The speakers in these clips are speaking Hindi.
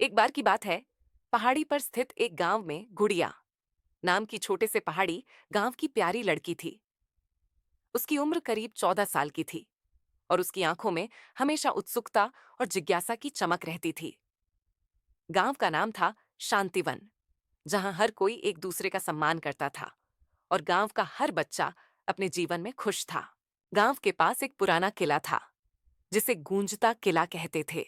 एक बार की बात है, पहाड़ी पर स्थित एक गांव में गुड़िया नाम की छोटे से पहाड़ी गांव की प्यारी लड़की थी। उसकी उम्र करीब 14 साल की थी और उसकी आंखों में हमेशा उत्सुकता और जिज्ञासा की चमक रहती थी। गांव का नाम था शांतिवन, जहां हर कोई एक दूसरे का सम्मान करता था और गांव का हर बच्चा अपने जीवन में खुश था। गांव के पास एक पुराना किला था जिसे गूंजता किला कहते थे।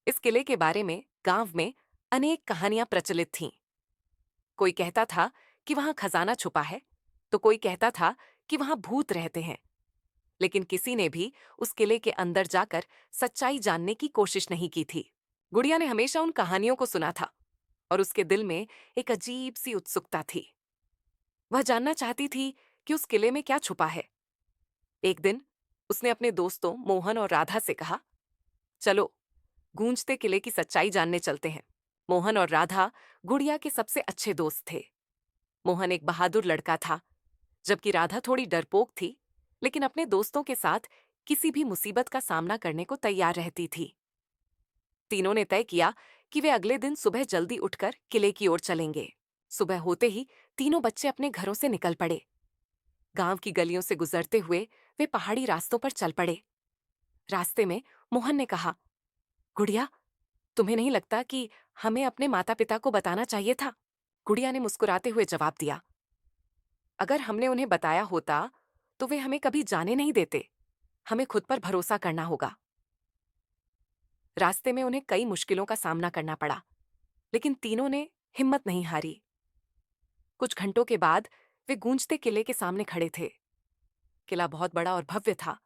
इस किले के बारे में गांव में अनेक कहानियां प्रचलित थीं। कोई कहता था कि वहां खजाना छुपा है, तो कोई कहता था कि वहां भूत रहते हैं। लेकिन किसी ने भी उस किले के अंदर जाकर सच्चाई जानने की कोशिश नहीं की थी। गुड़िया ने हमेशा उन कहानियों को सुना था और उसके दिल में एक अजीब सी उत्सुकता थी। वह जानना चाहती थी कि उस किले में क्या छुपा है। एक दिन उसने अपने दोस्तों मोहन और राधा से कहा, चलो गूंजते किले की सच्चाई जानने चलते हैं। मोहन और राधा गुड़िया के सबसे अच्छे दोस्त थे। मोहन एक बहादुर लड़का था, जबकि राधा थोड़ी डरपोक थी, लेकिन अपने दोस्तों के साथ किसी भी मुसीबत का सामना करने को तैयार रहती थी। तीनों ने तय किया कि वे अगले दिन सुबह जल्दी उठकर किले की ओर चलेंगे। सुबह होते ही तीनों बच्चे अपने घरों से निकल पड़े। गांव की गलियों से गुजरते हुए वे पहाड़ी रास्तों पर चल पड़े। रास्ते में मोहन ने कहा, गुड़िया, तुम्हें नहीं लगता कि हमें अपने माता पिता को बताना चाहिए था? गुड़िया ने मुस्कुराते हुए जवाब दिया, अगर हमने उन्हें बताया होता तो वे हमें कभी जाने नहीं देते। हमें खुद पर भरोसा करना होगा। रास्ते में उन्हें कई मुश्किलों का सामना करना पड़ा, लेकिन तीनों ने हिम्मत नहीं हारी। कुछ घंटों के बाद वे गूंजते किले के सामने खड़े थे। किला बहुत बड़ा और भव्य था,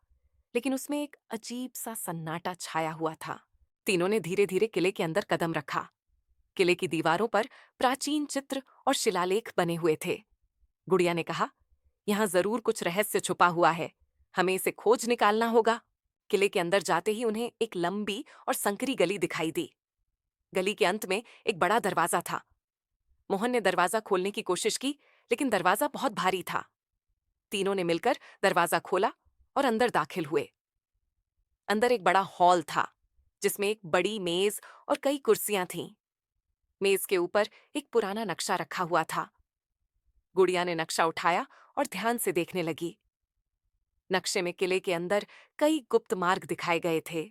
लेकिन उसमें एक अजीब सा सन्नाटा छाया हुआ था। तीनों ने धीरे धीरे किले के अंदर कदम रखा। किले की दीवारों पर प्राचीन चित्र और शिलालेख बने हुए थे। गुड़िया ने कहा, यहां जरूर कुछ रहस्य छुपा हुआ है। हमें इसे खोज निकालना होगा। किले के अंदर जाते ही उन्हें एक लंबी और संकरी गली दिखाई दी। गली के अंत में एक बड़ा दरवाजा था। मोहन ने दरवाजा खोलने की कोशिश की, लेकिन दरवाजा बहुत भारी था। तीनों ने मिलकर दरवाजा खोला और अंदर दाखिल हुए। अंदर एक बड़ा हॉल था, जिसमें एक बड़ी मेज और कई कुर्सियां थीं। मेज के ऊपर एक पुराना नक्शा रखा हुआ था। गुड़िया ने नक्शा उठाया और ध्यान से देखने लगी। नक्शे में किले के अंदर कई गुप्त मार्ग दिखाए गए थे।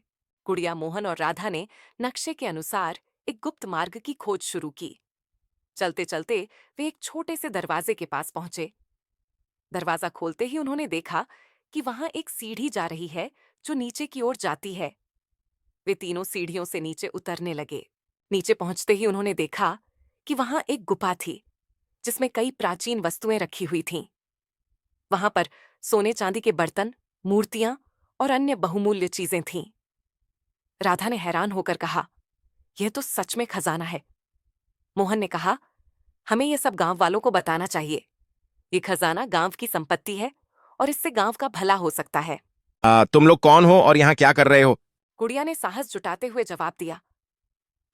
गुड़िया, मोहन और राधा ने नक्शे के अनुसार एक गुप्त मार्ग की खोज शुरू की। चलते चलते वे एक छोटे से दरवाजे के पास पहुंचे। दरवाजा खोलते ही उन्होंने देखा कि वहां एक सीढ़ी जा रही है जो नीचे की ओर जाती है। वे तीनों सीढ़ियों से नीचे उतरने लगे। नीचे पहुंचते ही उन्होंने देखा कि वहां एक गुफा थी, जिसमें कई प्राचीन वस्तुएं रखी हुई थीं। वहां पर सोने चांदी के बर्तन, मूर्तियां और अन्य बहुमूल्य चीजें थीं। राधा ने हैरान होकर कहा, यह तो सच में खजाना है। मोहन ने कहा, हमें यह सब गांव वालों को बताना चाहिए। ये खजाना गांव की संपत्ति है और इससे गांव का भला हो सकता है। तुम लोग कौन हो और यहाँ क्या कर रहे हो? गुड़िया ने साहस जुटाते हुए जवाब दिया,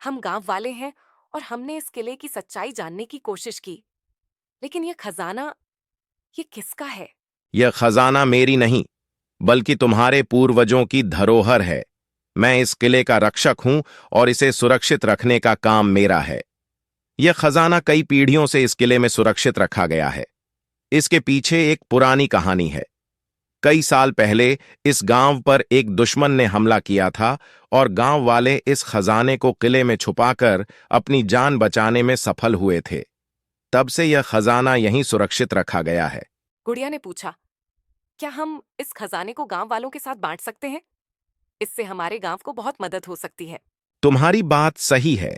हम गांव वाले हैं और हमने इस किले की सच्चाई जानने की कोशिश की, लेकिन यह खजाना, ये किसका है? यह खजाना मेरी नहीं, बल्कि तुम्हारे पूर्वजों की धरोहर है। मैं इस किले का रक्षक हूं और इसे सुरक्षित रखने का काम मेरा है। यह खजाना कई पीढ़ियों से इस किले में सुरक्षित रखा गया है। इसके पीछे एक पुरानी कहानी है। कई साल पहले इस गांव पर एक दुश्मन ने हमला किया था और गांव वाले इस खजाने को किले में छुपाकर अपनी जान बचाने में सफल हुए थे। तब से यह खजाना यहीं सुरक्षित रखा गया है। गुड़िया ने पूछा, क्या हम इस खजाने को गांव वालों के साथ बांट सकते हैं? इससे हमारे गांव को बहुत मदद हो सकती है। तुम्हारी बात सही है।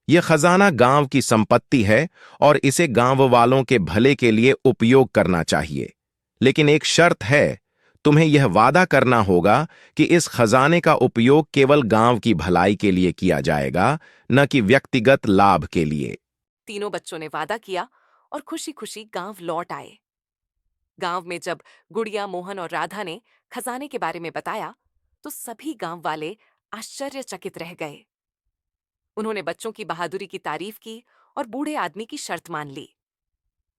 यह खजाना गांव की संपत्ति है और इसे गांव वालों के भले के लिए उपयोग करना चाहिए। लेकिन एक शर्त है, तुम्हें यह वादा करना होगा कि इस खजाने का उपयोग केवल गांव की भलाई के लिए किया जाएगा, न कि व्यक्तिगत लाभ के लिए। तीनों बच्चों ने वादा किया और खुशी खुशी गांव लौट आए। गांव में जब गुड़िया, मोहन और राधा ने खजाने के बारे में बताया, तो सभी गांव वाले आश्चर्यचकित रह गए। उन्होंने बच्चों की बहादुरी की तारीफ की और बूढ़े आदमी की शर्त मान ली।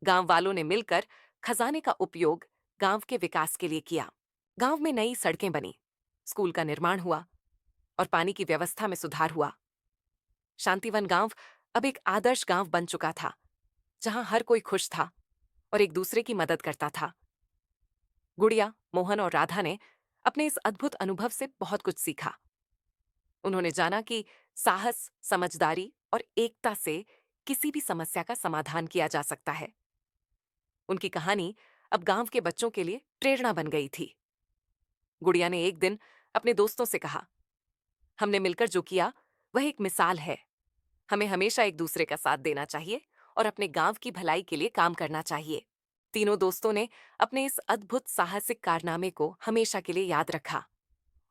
गांव वालों ने मिलकर खजाने का उपयोग गांव के विकास के लिए किया। गांव में नई सड़कें बनी, स्कूल का निर्माण हुआ और पानी की व्यवस्था में सुधार हुआ। शांतिवन गांव अब एक आदर्श गांव बन चुका था, जहां हर कोई खुश था और एक दूसरे की मदद करता था। गुड़िया, मोहन और राधा ने अपने इस अद्भुत अनुभव से बहुत कुछ सीखा। उन्होंने जाना कि साहस, समझदारी और एकता से किसी भी समस्या का समाधान किया जा सकता है। उनकी कहानी अब गांव के बच्चों के लिए प्रेरणा बन गई थी। गुड़िया ने एक दिन अपने दोस्तों से कहा, हमने मिलकर जो किया वह एक मिसाल है। हमें हमेशा एक दूसरे का साथ देना चाहिए और अपने गांव की भलाई के लिए काम करना चाहिए। तीनों दोस्तों ने अपने इस अद्भुत साहसिक कारनामे को हमेशा के लिए याद रखा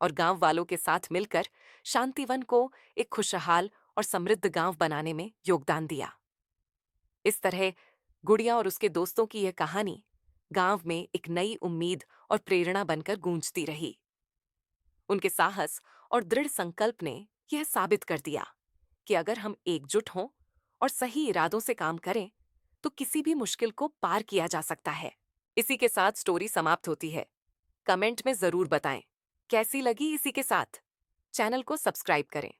और गांव वालों के साथ मिलकर शांतिवन को एक खुशहाल और समृद्ध गांव बनाने में योगदान दिया। इस तरह गुड़िया और उसके दोस्तों की यह कहानी गांव में एक नई उम्मीद और प्रेरणा बनकर गूंजती रही। उनके साहस और दृढ़ संकल्प ने यह साबित कर दिया कि अगर हम एकजुट हों और सही इरादों से काम करें, तो किसी भी मुश्किल को पार किया जा सकता है। इसी के साथ स्टोरी समाप्त होती है। कमेंट में जरूर बताएं कैसी लगी इसी के साथ। चैनल को सब्सक्राइब करें।